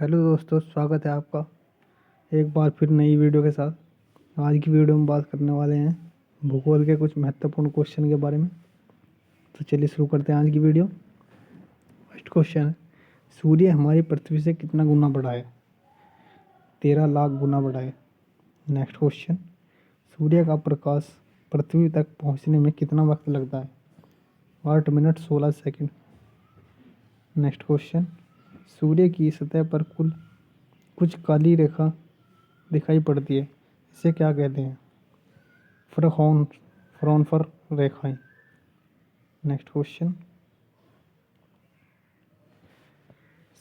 Hello दोस्तों, स्वागत है आपका एक बार फिर नई वीडियो के साथ। आज की वीडियो में बात करने वाले हैं भूगोल के कुछ महत्वपूर्ण क्वेश्चन के बारे में। तो चलिए शुरू करते हैं आज की वीडियो। फर्स्ट क्वेश्चन है, सूर्य हमारी पृथ्वी से कितना गुना बड़ा है? 13 लाख गुना बड़ा है। नेक्स्ट क्वेश्चन, सूर्य का प्रकाश पृथ्वी तक पहुंचने में कितना वक्त लगता है? 8 मिनट 16 सेकंड। नेक्स्ट क्वेश्चन, सूर्य की सतह पर कुछ काली रेखा दिखाई पड़ती है, इसे क्या कहते हैं? फ्राउनफर रेखाएं। नेक्स्ट क्वेश्चन,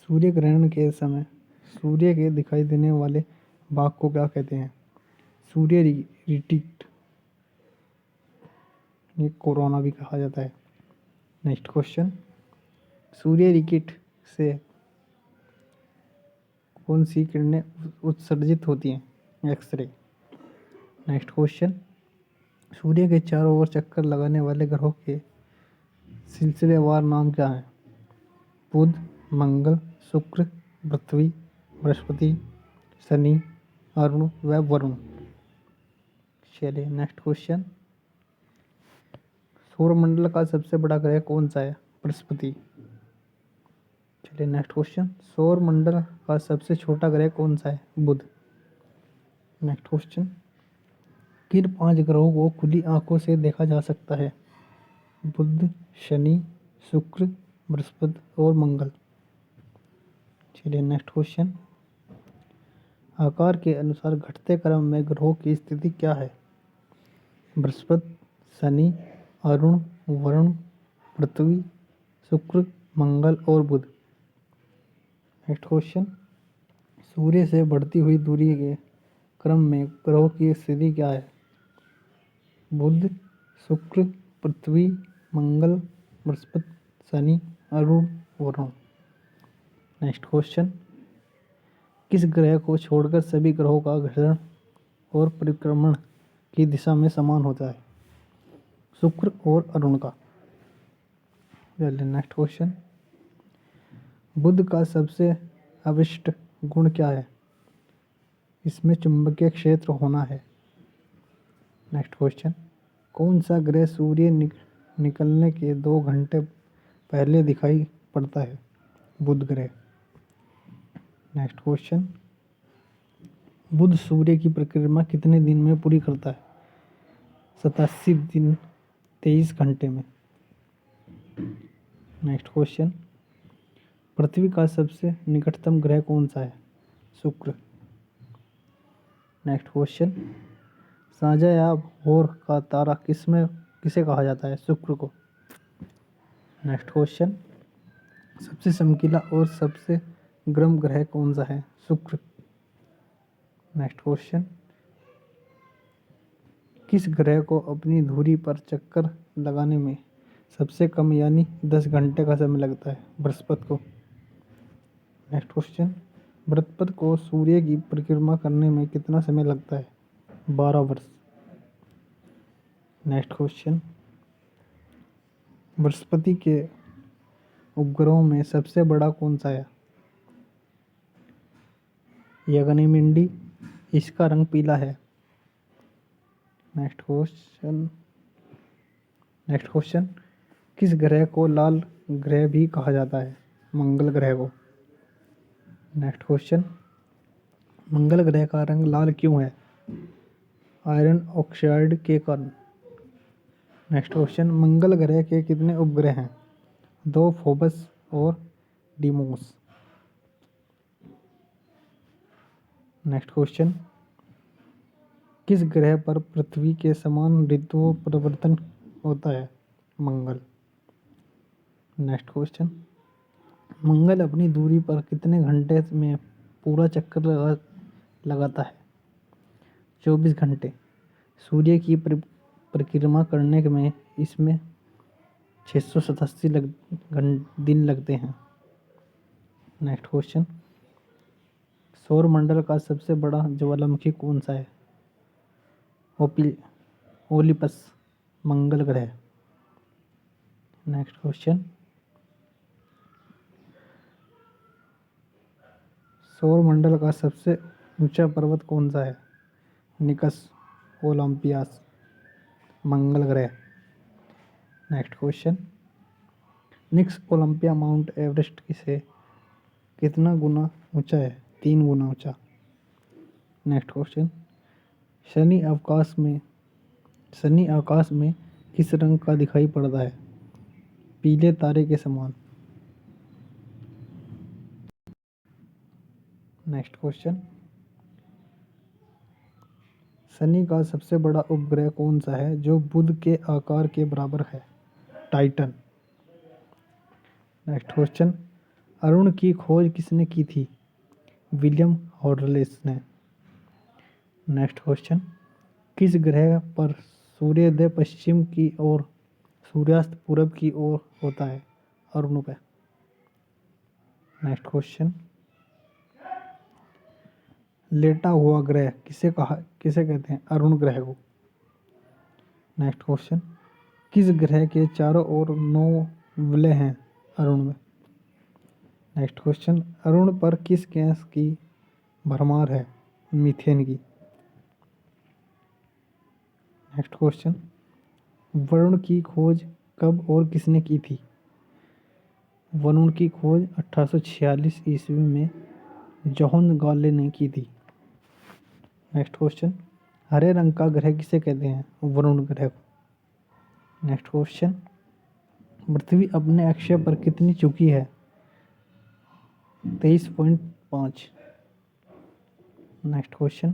सूर्य ग्रहण के समय सूर्य के दिखाई देने वाले भाग को क्या कहते हैं? सूर्य रिटिट, ये कोरोना भी कहा जाता है। नेक्स्ट क्वेश्चन, सूर्य रिकिट से कौन सी किरणें उत्सर्जित होती हैं? एक्सरे। नेक्स्ट क्वेश्चन, सूर्य के चारों ओर चक्कर लगाने वाले ग्रहों के सिलसिलेवार नाम क्या है? बुध, मंगल, शुक्र, पृथ्वी, बृहस्पति, शनि, अरुण व वरुण। चलिए नेक्स्ट क्वेश्चन, सौरमंडल का सबसे बड़ा ग्रह कौन सा है? बृहस्पति। चलिए नेक्स्ट क्वेश्चन, सौरमंडल का सबसे छोटा ग्रह कौन सा है? बुध। नेक्स्ट क्वेश्चन, किन 5 ग्रहों को खुली आंखों से देखा जा सकता है? बुध, शनि, शुक्र, बृहस्पति और मंगल। चलिए नेक्स्ट क्वेश्चन, आकार के अनुसार घटते क्रम में ग्रहों की स्थिति क्या है? बृहस्पति, शनि, अरुण, वरुण, पृथ्वी, शुक्र, मंगल और बुध। नेक्स्ट क्वेश्चन, सूर्य से बढ़ती हुई दूरी के क्रम में ग्रहों की स्थिति क्या है? बुध, शुक्र, पृथ्वी, मंगल, बृहस्पति, शनि, अरुण, वरुण। नेक्स्ट क्वेश्चन, किस ग्रह को छोड़कर सभी ग्रहों का घर्षण और परिक्रमण की दिशा में समान होता है? शुक्र और अरुण का। चलिए नेक्स्ट क्वेश्चन, बुध का सबसे अविशिष्ट गुण क्या है? इसमें चुंबकीय क्षेत्र होना है। नेक्स्ट क्वेश्चन, कौन सा ग्रह सूर्य निकलने के 2 घंटे पहले दिखाई पड़ता है? बुध ग्रह। नेक्स्ट क्वेश्चन, बुध सूर्य की परिक्रमा कितने दिन में पूरी करता है? 87 दिन 23 घंटे में। नेक्स्ट क्वेश्चन, पृथ्वी का सबसे निकटतम ग्रह कौन सा है? शुक्र। नेक्स्ट क्वेश्चन, साझा या भोर का तारा किसे कहा जाता है? शुक्र को। नेक्स्ट क्वेश्चन, सबसे चमकीला और सबसे गर्म ग्रह कौन सा है? शुक्र। नेक्स्ट क्वेश्चन, किस ग्रह को अपनी धुरी पर चक्कर लगाने में सबसे कम यानी 10 घंटे का समय लगता है? बृहस्पति को। नेक्स्ट क्वेश्चन, बृहस्पति को सूर्य की परिक्रमा करने में कितना समय लगता है? 12 वर्ष। नेक्स्ट क्वेश्चन, बृहस्पति के उपग्रहों में सबसे बड़ा कौन सा है? यगनिमिंडी, इसका रंग पीला है। नेक्स्ट क्वेश्चन, किस ग्रह को लाल ग्रह भी कहा जाता है? मंगल ग्रह को। नेक्स्ट क्वेश्चन, मंगल ग्रह का रंग लाल क्यों है? आयरन ऑक्साइड के कारण। नेक्स्ट क्वेश्चन, मंगल ग्रह के कितने उपग्रह हैं? 2, फोबस और डीमोस। नेक्स्ट क्वेश्चन, किस ग्रह पर पृथ्वी के समान ऋतुओं परिवर्तन होता है? मंगल। नेक्स्ट क्वेश्चन, मंगल अपनी दूरी पर कितने घंटे में पूरा चक्कर लगाता है? 24 घंटे। सूर्य की परिक्रमा करने में इसमें 687 दिन लगते हैं। नेक्स्ट क्वेश्चन, सौरमंडल का सबसे बड़ा ज्वालामुखी कौन सा है? ओलिपस, मंगल ग्रह। नेक्स्ट क्वेश्चन, सौरमंडल का सबसे ऊंचा पर्वत कौन सा है? निकस, ओलंपियास, मंगल ग्रह। नेक्स्ट क्वेश्चन, निक्स ओलंपिया माउंट एवरेस्ट से कितना गुना ऊंचा है? 3 गुना ऊंचा। नेक्स्ट क्वेश्चन, शनि आकाश में किस रंग का दिखाई पड़ता है? पीले तारे के समान। नेक्स्ट क्वेश्चन, शनि का सबसे बड़ा उपग्रह कौन सा है जो बुध के आकार के बराबर है? टाइटन। नेक्स्ट क्वेश्चन, अरुण की खोज किसने की थी? विलियम हॉडलेस ने। नेक्स्ट क्वेश्चन, किस ग्रह पर सूर्योदय पश्चिम की ओर, सूर्यास्त पूरब की ओर होता है? अरुण पे। नेक्स्ट क्वेश्चन, लेटा हुआ ग्रह किसे कहते हैं? अरुण ग्रह को। नेक्स्ट क्वेश्चन, किस ग्रह के चारों ओर 9 वलय हैं अरुण में? नेक्स्ट क्वेश्चन, अरुण पर किस गैस की भरमार है? मीथेन की। नेक्स्ट क्वेश्चन, वरुण की खोज कब और किसने की थी? वरुण की खोज 1846 ईस्वी में जॉन गॉले ने की थी। नेक्स्ट क्वेश्चन, हरे रंग का ग्रह किसे कहते हैं? वरुण ग्रह को। नेक्स्ट क्वेश्चन, पृथ्वी अपने अक्षय पर कितनी चुकी है? 23.5। नेक्स्ट क्वेश्चन,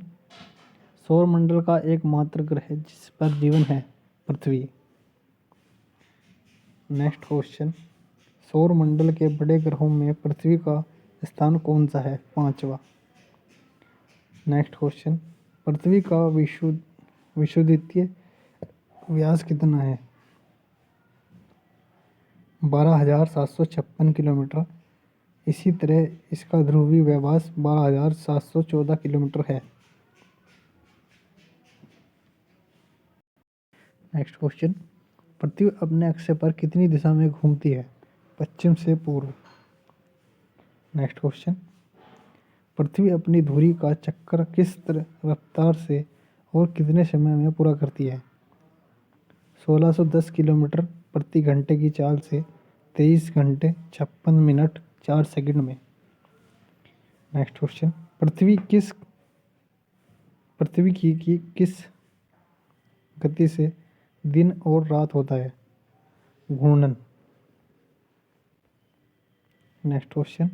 सौरमंडल का एकमात्र ग्रह जिस पर जीवन है? पृथ्वी। नेक्स्ट क्वेश्चन, सौरमंडल के बड़े ग्रहों में पृथ्वी का स्थान कौन सा है? 5वां। नेक्स्ट क्वेश्चन, पृथ्वी का विषुवतीय व्यास कितना है? 12,756 किलोमीटर। इसी तरह इसका ध्रुवीय व्यास 12,714 किलोमीटर है। नेक्स्ट क्वेश्चन, पृथ्वी अपने अक्षय पर कितनी दिशा में घूमती है? पश्चिम से पूर्व। नेक्स्ट क्वेश्चन, पृथ्वी अपनी धुरी का चक्कर किस रफ्तार से और कितने समय में पूरा करती है? 1610 किलोमीटर प्रति घंटे की चाल से 23 घंटे 56 मिनट 4 सेकंड में। नेक्स्ट क्वेश्चन, पृथ्वी की किस गति से दिन और रात होता है? घूर्णन। नेक्स्ट क्वेश्चन,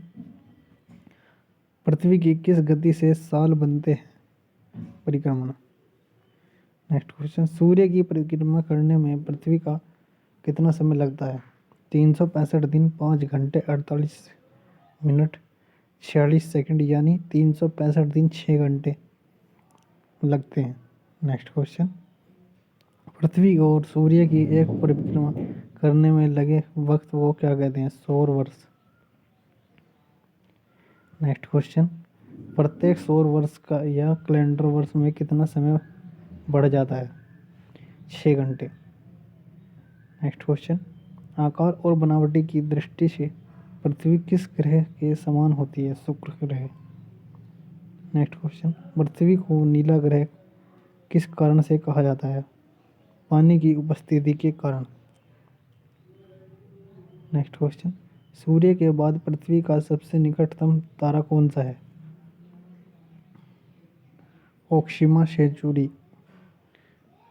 पृथ्वी की किस गति से साल बनते हैं? परिक्रमा। नेक्स्ट क्वेश्चन, सूर्य की परिक्रमा करने में पृथ्वी का कितना समय लगता है? 365 दिन 5 घंटे 48 मिनट 46 सेकंड, यानी 365 दिन 6 घंटे लगते हैं। नेक्स्ट क्वेश्चन, पृथ्वी और सूर्य की एक परिक्रमा करने में लगे वक्त को क्या कहते हैं? सौर वर्ष। नेक्स्ट क्वेश्चन, प्रत्येक सौर वर्ष का या कैलेंडर वर्ष में कितना समय बढ़ जाता है? 6 घंटे। नेक्स्ट क्वेश्चन, आकार और बनावटी की दृष्टि से पृथ्वी किस ग्रह के समान होती है? शुक्र ग्रह। नेक्स्ट क्वेश्चन, पृथ्वी को नीला ग्रह किस कारण से कहा जाता है? पानी की उपस्थिति के कारण। नेक्स्ट क्वेश्चन, सूर्य के बाद पृथ्वी का सबसे निकटतम तारा कौन सा है? Proxima Centauri.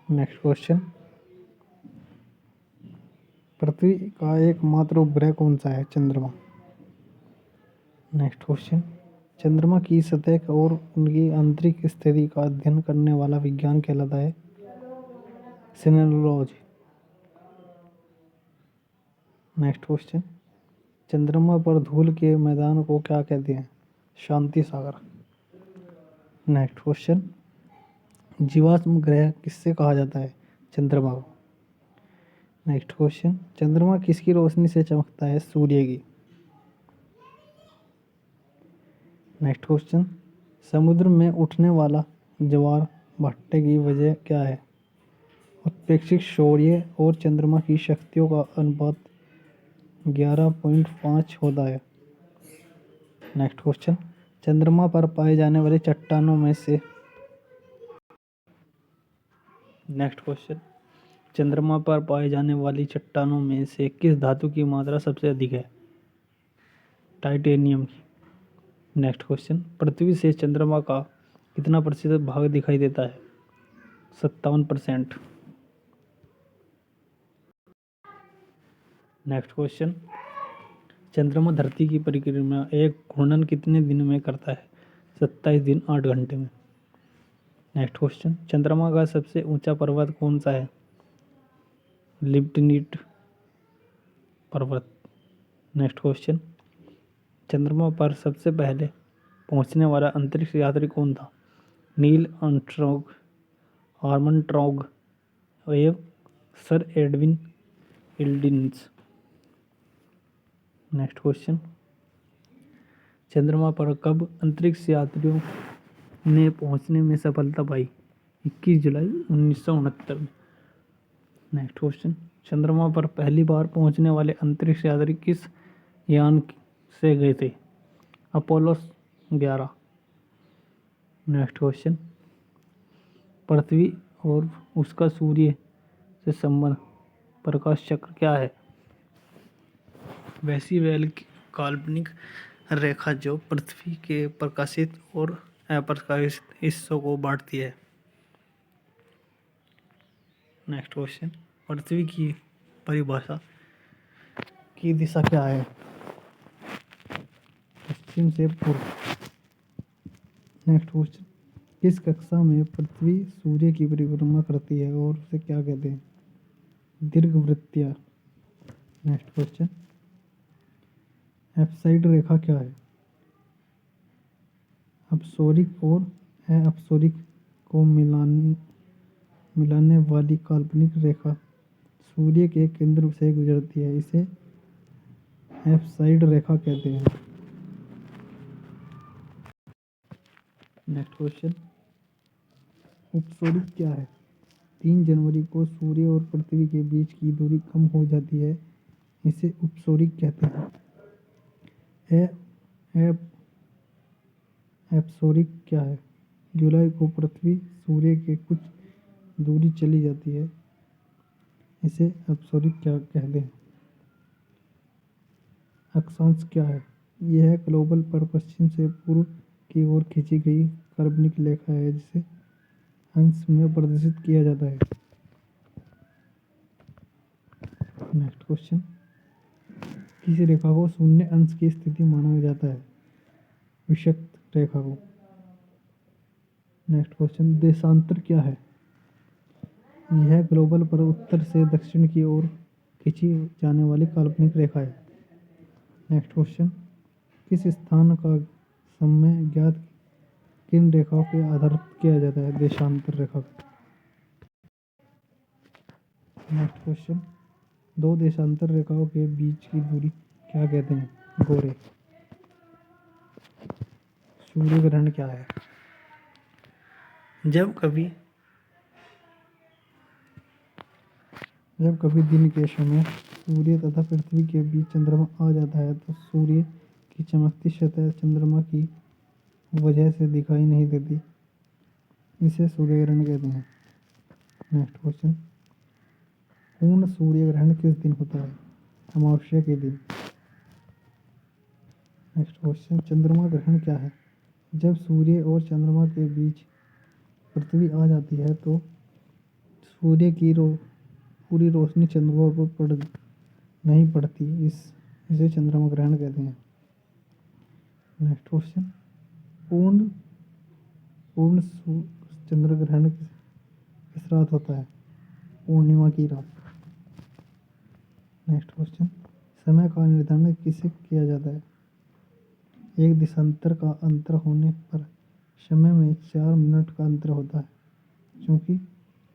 नेक्स्ट क्वेश्चन, पृथ्वी का एकमात्र उपग्रह कौन सा है? चंद्रमा। नेक्स्ट क्वेश्चन, चंद्रमा की सतह और उनकी आंतरिक स्थिति का अध्ययन करने वाला विज्ञान कहलाता है? सीनोलॉजी। नेक्स्ट क्वेश्चन, चंद्रमा पर धूल के मैदान को क्या कहते हैं? शांति सागर। नेक्स्ट क्वेश्चन, जीवाश्म ग्रह किससे कहा जाता है? चंद्रमा को। नेक्स्ट क्वेश्चन, चंद्रमा किसकी रोशनी से चमकता है? सूर्य की। नेक्स्ट क्वेश्चन, समुद्र में उठने वाला ज्वार भाटे की वजह क्या है? उत्प्रेक्षित सूर्य और चंद्रमा की शक्तियों का अनुपात 11.5 होता है। नेक्स्ट क्वेश्चन, चंद्रमा पर पाए जाने वाले चट्टानों में से नेक्स्ट क्वेश्चन, चंद्रमा पर पाए जाने वाली चट्टानों में से किस धातु की मात्रा सबसे अधिक है? टाइटेनियम की। नेक्स्ट क्वेश्चन, पृथ्वी से चंद्रमा का कितना प्रतिशत भाग दिखाई देता है? 57%। नेक्स्ट क्वेश्चन, चंद्रमा धरती की परिक्रमा एक घूर्णन कितने दिन में करता है? 27 दिन 8 घंटे में। नेक्स्ट क्वेश्चन, चंद्रमा का सबसे ऊंचा पर्वत कौन सा है? लिप्टनिट पर्वत। नेक्स्ट क्वेश्चन, चंद्रमा पर सबसे पहले पहुंचने वाला अंतरिक्ष यात्री कौन था? नील आर्मस्ट्रॉन्ग, आर्मस्ट्रॉन्ग एवं sir Edwin Aldrin. Next question, चंद्रमा पर कब अंतरिक्ष यात्रियों ने पहुंचने में सफलता पाई? 21 जुलाई 1969 में। नेक्स्ट क्वेश्चन, चंद्रमा पर पहली बार पहुंचने वाले अंतरिक्ष यात्री किस यान से गए थे? अपोलो 11। नेक्स्ट क्वेश्चन, पृथ्वी और उसका सूर्य से संबंध प्रकाश चक्र क्या है? वैसी वेल की काल्पनिक रेखा जो पृथ्वी के प्रकाशित और अप्रकाशित हिस्सों को बांटती है। नेक्स्ट क्वेश्चन, पृथ्वी की परिभाषा की दिशा क्या है? पश्चिम से पूर्व। नेक्स्ट क्वेश्चन, किस कक्षा में पृथ्वी सूर्य की परिक्रमा करती है और उसे क्या कहते हैं? दीर्घवृत्तीय। नेक्स्ट क्वेश्चन, एप्साइड रेखा क्या है? अपसोरिक और अपसोरिक को मिलाने वाली काल्पनिक रेखा सूर्य के केंद्र से गुजरती है, इसे एप्साइड रेखा कहते हैं। नेक्स्ट क्वेश्चन, उपसोरिक क्या है? 3 जनवरी को सूर्य और पृथ्वी के बीच की दूरी कम हो जाती है, इसे उपसोरिक कहते हैं। एप्सोरिक क्या है? जुलाई को पृथ्वी सूर्य के कुछ दूरी चली जाती है, इसे एप्सोरिक क्या कहते हैं। अक्षांश क्या है? यह ग्लोबल पर पश्चिम से पूर्व की ओर खींची गई काल्पनिक रेखा है जिसे अंश में प्रदर्शित किया जाता है। नेक्स्ट क्वेश्चन, किस रेखा को शून्य अंश की स्थिति माना जाता है? विषुवत रेखा को। नेक्स्ट क्वेश्चन, देशांतर क्या है? यह ग्लोबल पर उत्तर से दक्षिण की ओर खींची जाने वाली काल्पनिक रेखा है। नेक्स्ट क्वेश्चन, किस स्थान का समय ज्ञात किन रेखाओं के आधार पर किया जाता है? देशांतर रेखा का। नेक्स्ट क्वेश्चन, 2 देशांतर रेखाओं के बीच की दूरी क्या कहते हैं? गोरे। सूर्य ग्रहण क्या है? जब कभी दिन के समय सूर्य तथा पृथ्वी के बीच चंद्रमा आ जाता है तो सूर्य की चमकती सतह चंद्रमा की वजह से दिखाई नहीं देती, इसे सूर्य ग्रहण कहते हैं। नेक्स्ट क्वेश्चन, पूर्ण सूर्य ग्रहण किस दिन होता है? अमावस्या के दिन। नेक्स्ट क्वेश्चन, चंद्रमा ग्रहण क्या है? जब सूर्य और चंद्रमा के बीच पृथ्वी आ जाती है तो सूर्य की पूरी रोशनी चंद्रमा पर नहीं पड़ती, इसे चंद्रमा ग्रहण कहते हैं। नेक्स्ट क्वेश्चन, पूर्ण चंद्र ग्रहण किस रात होता है? पूर्णिमा की रात। नेक्स्ट क्वेश्चन, समय का निर्धारण किससे किया जाता है? एक दिशांतर का अंतर होने पर समय में 4 मिनट का अंतर होता है। चूंकि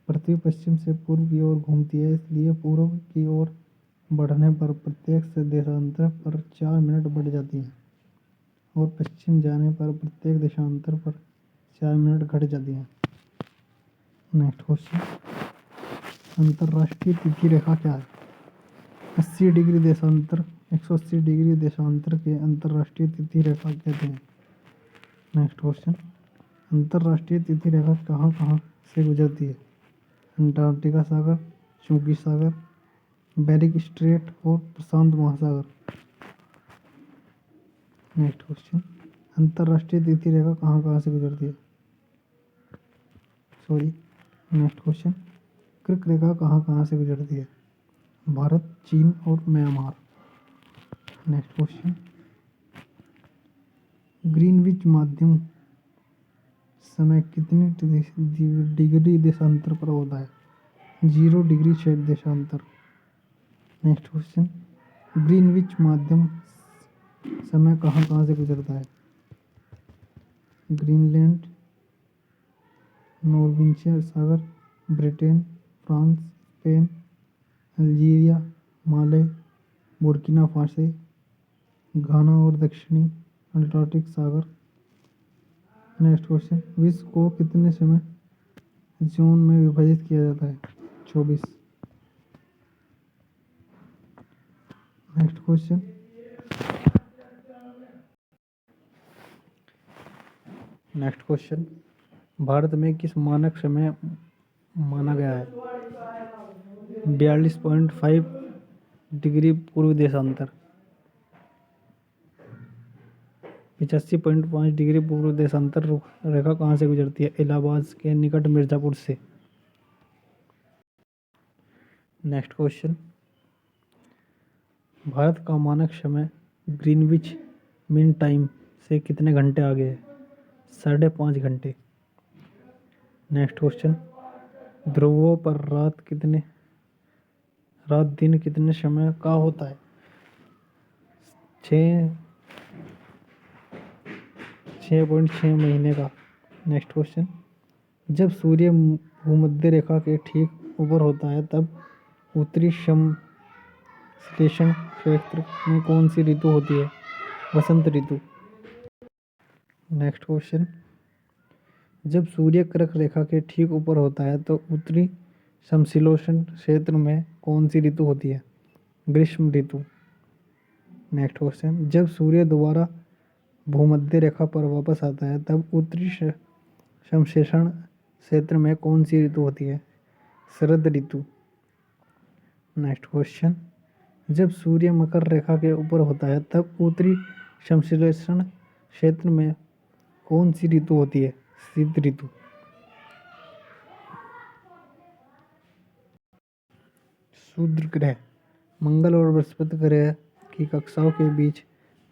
पृथ्वी पश्चिम से पूर्व की ओर घूमती है, इसलिए पूर्व की ओर बढ़ने पर प्रत्येक देशांतर पर 4 मिनट बढ़ जाती है और पश्चिम जाने पर प्रत्येक देशांतर पर 4 मिनट घट जाती है। नेक्स्ट क्वेश्चन, अंतरराष्ट्रीय तिथि रेखा क्या है? 80 डिग्री देशांतर 180 डिग्री देशांतर के अंतरराष्ट्रीय तिथि रेखा कहते हैं। नेक्स्ट क्वेश्चन, अंतर्राष्ट्रीय तिथि रेखा कहाँ कहाँ से गुजरती है? अंटार्कटिका सागर, चूंकि सागर, बेरिंग स्ट्रेट और प्रशांत महासागर। नेक्स्ट क्वेश्चन, अंतर्राष्ट्रीय तिथि रेखा कहाँ कहाँ से गुजरती है? सॉरी, नेक्स्ट क्वेश्चन, कर्क रेखा कहाँ कहाँ से गुजरती है? भारत, चीन और म्यांमार। नेक्स्ट क्वेश्चन, ग्रीनविच माध्यम समय कितने डिग्री देशांतर पर होता है? 0 डिग्री देशांतर। नेक्स्ट क्वेश्चन, ग्रीनविच माध्यम समय कहाँ कहाँ से गुजरता है? ग्रीनलैंड, नॉर्वेजियन सागर, ब्रिटेन, फ्रांस, स्पेन, अल्जीरिया, माले, बुर्किना फासो, घाना और दक्षिणी अंटार्कटिक सागर। नेक्स्ट क्वेश्चन, विश्व को कितने समय जोन में विभाजित किया जाता है? 24। नेक्स्ट क्वेश्चन, भारत में किस मानक समय माना गया है? 42.5 डिग्री पूर्व देशांतर, 85.5 डिग्री पूर्व देशांतर रेखा कहाँ से गुजरती है? इलाहाबाद के निकट मिर्जापुर से। नेक्स्ट क्वेश्चन, भारत का मानक समय ग्रीनविच मीन टाइम से कितने घंटे आगे है? 5.5 घंटे। नेक्स्ट क्वेश्चन, ध्रुवों पर रात दिन कितने समय का होता है? 6.6 महीने का। नेक्स्ट क्वेश्चन, जब सूर्य भूमध्य रेखा के ठीक ऊपर होता है तब उत्तरी संश्लेषण क्षेत्र में कौन सी ऋतु होती है? वसंत ऋतु। नेक्स्ट क्वेश्चन, जब सूर्य कर्क रेखा के ठीक ऊपर होता है तो उत्तरी समशीतोष्ण क्षेत्र में कौन सी ऋतु होती है? ग्रीष्म ऋतु। नेक्स्ट क्वेश्चन, जब सूर्य दोबारा भूमध्य रेखा पर वापस आता है तब उत्तरी समशीतोष्ण क्षेत्र में कौन सी ऋतु होती है? शरद ऋतु। नेक्स्ट क्वेश्चन, जब सूर्य मकर रेखा के ऊपर होता है तब उत्तरी समशीतोष्ण क्षेत्र में कौन सी ऋतु होती है? शीत ऋतु। क्षुद्र ग्रह, मंगल और बृहस्पति ग्रह की कक्षाओं के बीच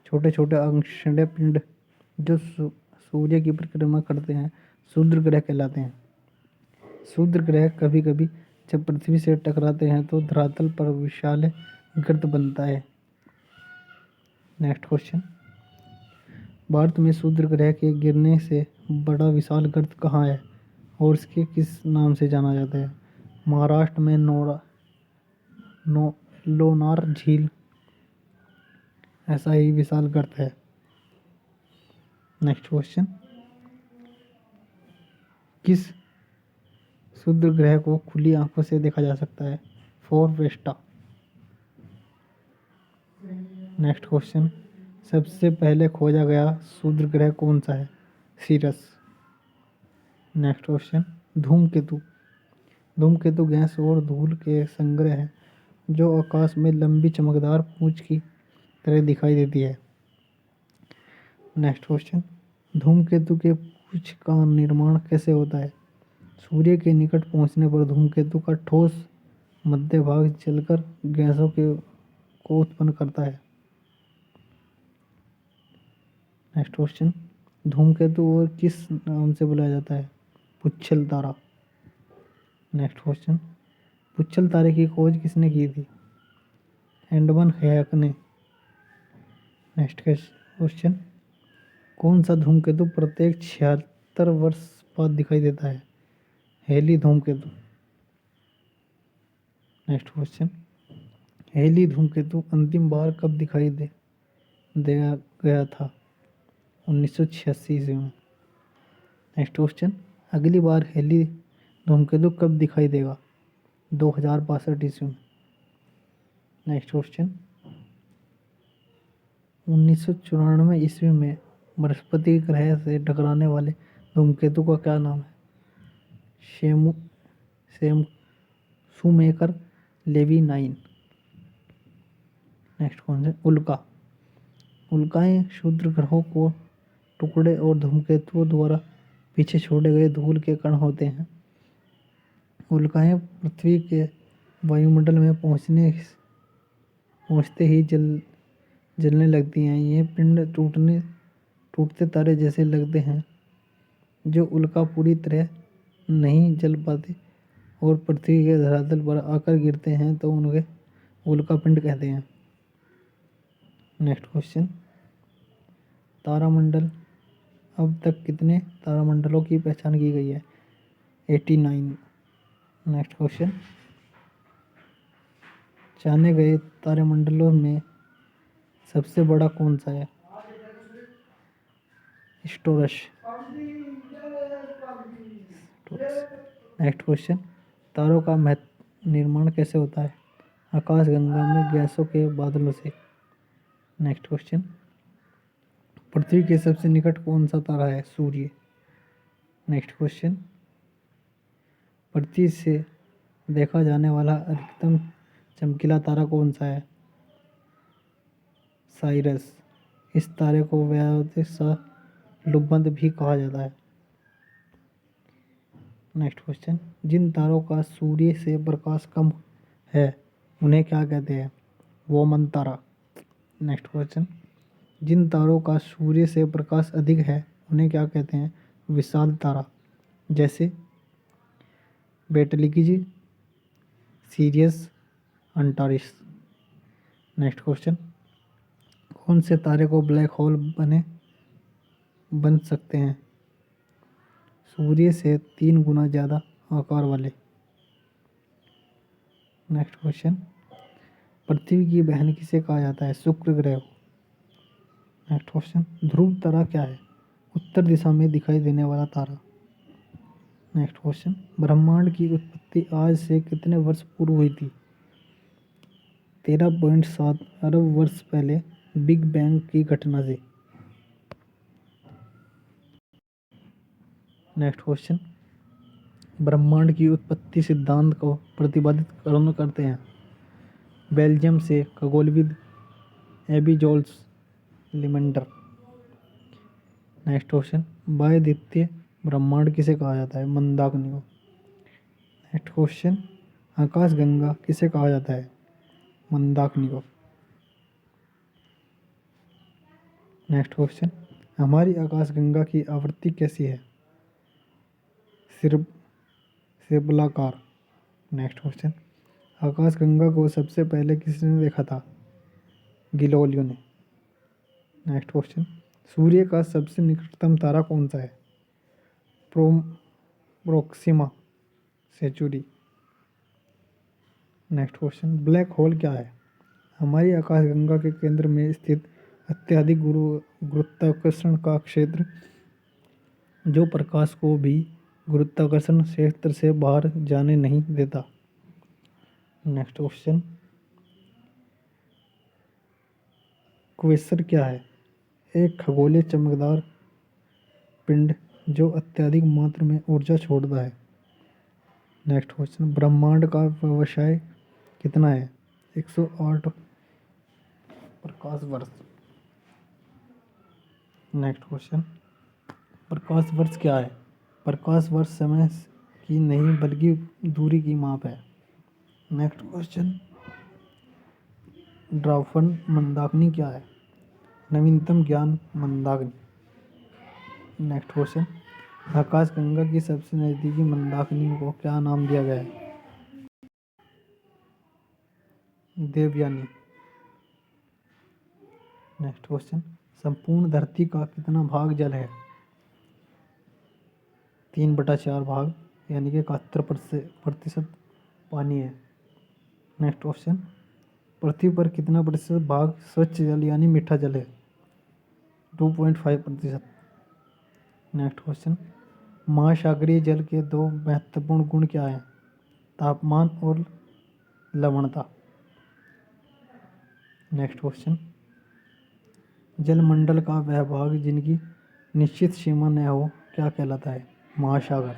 छोटे छोटे अंगाक्षीय पिंड जो सूर्य की परिक्रमा करते हैं क्षुद्र ग्रह कहलाते हैं। क्षुद्र ग्रह कभी कभी जब पृथ्वी से टकराते हैं तो धरातल पर विशाल गर्त बनता है। नेक्स्ट क्वेश्चन, भारत में क्षुद्र ग्रह के गिरने से बड़ा विशाल गर्त कहाँ है और इसके किस नाम से जाना जाता है? महाराष्ट्र में लोनार झील ऐसा ही विशाल गर्त है। नेक्स्ट क्वेश्चन, किस क्षुद्र ग्रह को खुली आंखों से देखा जा सकता है? Four Vista. नेक्स्ट क्वेश्चन, सबसे पहले खोजा गया क्षुद्र ग्रह कौन सा है? सीरस। नेक्स्ट क्वेश्चन, धूमकेतु। धूमकेतु गैस और धूल के संग्रह हैं जो आकाश में लंबी चमकदार पूंछ की तरह दिखाई देती है। नेक्स्ट क्वेश्चन, धूमकेतु के पूंछ का निर्माण कैसे होता है? सूर्य के निकट पहुंचने पर धूमकेतु का ठोस मध्य भाग जलकर गैसों को उत्पन्न करता है। नेक्स्ट क्वेश्चन, धूमकेतु और किस नाम से बुलाया जाता है? पुच्छल तारा। नेक्स्ट क्वेश्चन, पुच्छल तारे की खोज किसने की थी? एडमंड हक ने। नेक्स्ट क्वेश्चन, कौन सा धूमकेतु प्रत्येक 76 वर्ष बाद दिखाई देता है? हेली धूमकेतु। नेक्स्ट क्वेश्चन, हेली धूमकेतु अंतिम बार कब दिखाई दिया गया था? 1986 ईस्वी में। नेक्स्ट क्वेश्चन, अगली बार हेली धूमकेतु कब दिखाई देगा? 2062 ईस्वी में। नेक्स्ट क्वेश्चन, 1994 ईस्वी में बृहस्पति ग्रह से टकराने वाले धूमकेतु का क्या नाम है? शेमु सेम शूमेकर लेवी 9। नेक्स्ट क्वेश्चन, उल्का। उल्काएं क्षुद्र ग्रहों को टुकड़े और धूमकेतुओं द्वारा पीछे छोड़े गए धूल के कण होते हैं। उल्काएं पृथ्वी के वायुमंडल में पहुंचते ही जलने लगती हैं। ये पिंड टूटते तारे जैसे लगते हैं। जो उल्का पूरी तरह नहीं जल पाते और पृथ्वी के धरातल पर आकर गिरते हैं तो उन्हें उल्का पिंड कहते हैं। नेक्स्ट क्वेश्चन, तारामंडल। अब तक कितने तारामंडलों की पहचान की गई है? 89। नेक्स्ट क्वेश्चन, जाने गए तारामंडलों में सबसे बड़ा कौन सा है? स्टोरस। नेक्स्ट क्वेश्चन, तारों का निर्माण कैसे होता है? आकाशगंगा में गैसों के बादलों से। नेक्स्ट क्वेश्चन, पृथ्वी के सबसे निकट कौन सा तारा है? सूर्य। नेक्स्ट क्वेश्चन, पृथ्वी से देखा जाने वाला अधिकतम चमकीला तारा कौन सा है? साइरस। इस तारे को व्यावसायिक लुब्बंद भी कहा जाता है। नेक्स्ट क्वेश्चन, जिन तारों का सूर्य से प्रकाश कम है उन्हें क्या कहते हैं? वोमन तारा। नेक्स्ट क्वेश्चन, जिन तारों का सूर्य से प्रकाश अधिक है उन्हें क्या कहते हैं? विशाल तारा, जैसे बेटलिकीज, सीरियस, अंटारिस। नेक्स्ट क्वेश्चन, कौन से तारे को ब्लैक होल बन सकते हैं? सूर्य से 3 गुना ज़्यादा आकार वाले। नेक्स्ट क्वेश्चन, पृथ्वी की बहन किसे कहा जाता है? शुक्र ग्रह। नेक्स्ट क्वेश्चन, ध्रुव तारा क्या है? उत्तर दिशा में दिखाई देने वाला तारा। नेक्स्ट क्वेश्चन, ब्रह्मांड की उत्पत्ति आज से कितने वर्ष पूर्व हुई थी? 13.7 अरब वर्ष पहले बिग बैंग की घटना से। नेक्स्ट क्वेश्चन, ब्रह्मांड की उत्पत्ति सिद्धांत को प्रतिपादित कौन करते हैं? बेल्जियम से खगोलविद एबी जोल्स लिमेंडर। नेक्स्ट क्वेश्चन, वायद्वितीय ब्रह्मांड किसे कहा जाता है? मंदाकिनी को। नेक्स्ट क्वेश्चन, आकाशगंगा किसे कहा जाता है? मंदाकिनी को। नेक्स्ट क्वेश्चन, हमारी आकाशगंगा की आवृत्ति कैसी है? सिरबलाकार। नेक्स्ट क्वेश्चन, आकाशगंगा को सबसे पहले किसने देखा था? गैलीलियो ने। नेक्स्ट क्वेश्चन, सूर्य का सबसे निकटतम तारा कौन सा है? Proxima Centauri. Next question, black hole क्या है? हमारी आकाशगंगा के केंद्र में स्थित अत्यधिक गुरुत्वाकर्षण का क्षेत्र जो प्रकाश को भी गुरुत्वाकर्षण क्षेत्र से बाहर जाने नहीं देता। नेक्स्ट क्वेश्चन, क्वेसर क्या है? एक खगोलीय चमकदार पिंड जो अत्यधिक मात्रा में ऊर्जा छोड़ता है। नेक्स्ट क्वेश्चन, ब्रह्मांड का व्यवसाय कितना है? 108 प्रकाश वर्ष। नेक्स्ट क्वेश्चन, प्रकाश वर्ष क्या है? प्रकाश वर्ष समय की नहीं बल्कि दूरी की माप है। नेक्स्ट क्वेश्चन, ड्राफन मंदाकिनी क्या है? नवीनतम ज्ञान मंदाकिनी। नेक्स्ट क्वेश्चन, आकाशगंगा की सबसे नज़दीकी मंदाकिनी को क्या नाम दिया गया है? देवयानी। नेक्स्ट क्वेश्चन, संपूर्ण धरती का कितना भाग जल है? 3/4 भाग, यानी कि 71% पानी है। नेक्स्ट क्वेश्चन, पृथ्वी पर कितना प्रतिशत भाग स्वच्छ जल यानी मीठा जल है? 2.5%। नेक्स्ट क्वेश्चन, महासागरीय जल के 2 महत्वपूर्ण गुण क्या हैं? तापमान और लवणता। नेक्स्ट क्वेश्चन, जलमंडल का वह भाग जिनकी निश्चित सीमा न हो क्या कहलाता है? महासागर।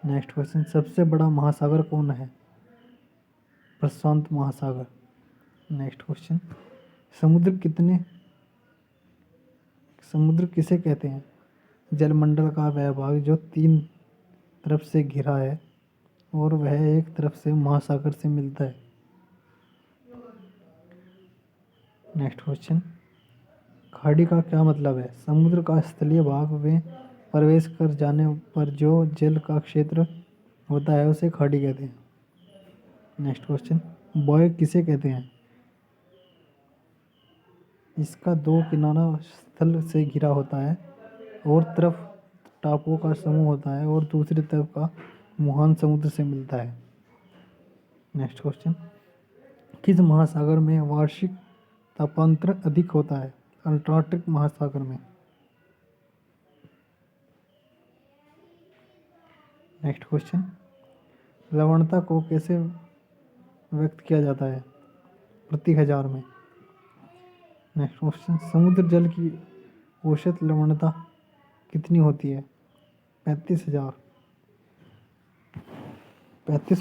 नेक्स्ट क्वेश्चन, सबसे बड़ा महासागर कौन है? प्रशांत महासागर। नेक्स्ट क्वेश्चन, समुद्र किसे कहते हैं? जलमंडल का वह भाग जो 3 तरफ से घिरा है और वह एक तरफ से महासागर से मिलता है। नेक्स्ट क्वेश्चन, खाड़ी का क्या मतलब है? समुद्र का स्थलीय भाग में प्रवेश कर जाने पर जो जल का क्षेत्र होता है उसे खाड़ी कहते हैं। नेक्स्ट क्वेश्चन, बॉय किसे कहते हैं? इसका 2 किनारा स्थल से घिरा होता है और तरफ टापुओं का समूह होता है और दूसरी तरफ का मुहान समुद्र से मिलता है। नेक्स्ट क्वेश्चन, किस महासागर में वार्षिक तापांतर अधिक होता है? अंटार्कटिक महासागर में। नेक्स्ट क्वेश्चन, लवणता को कैसे व्यक्त किया जाता है? प्रति हजार में। नेक्स्ट क्वेश्चन, समुद्र जल की औसत लवणता कितनी होती है? 35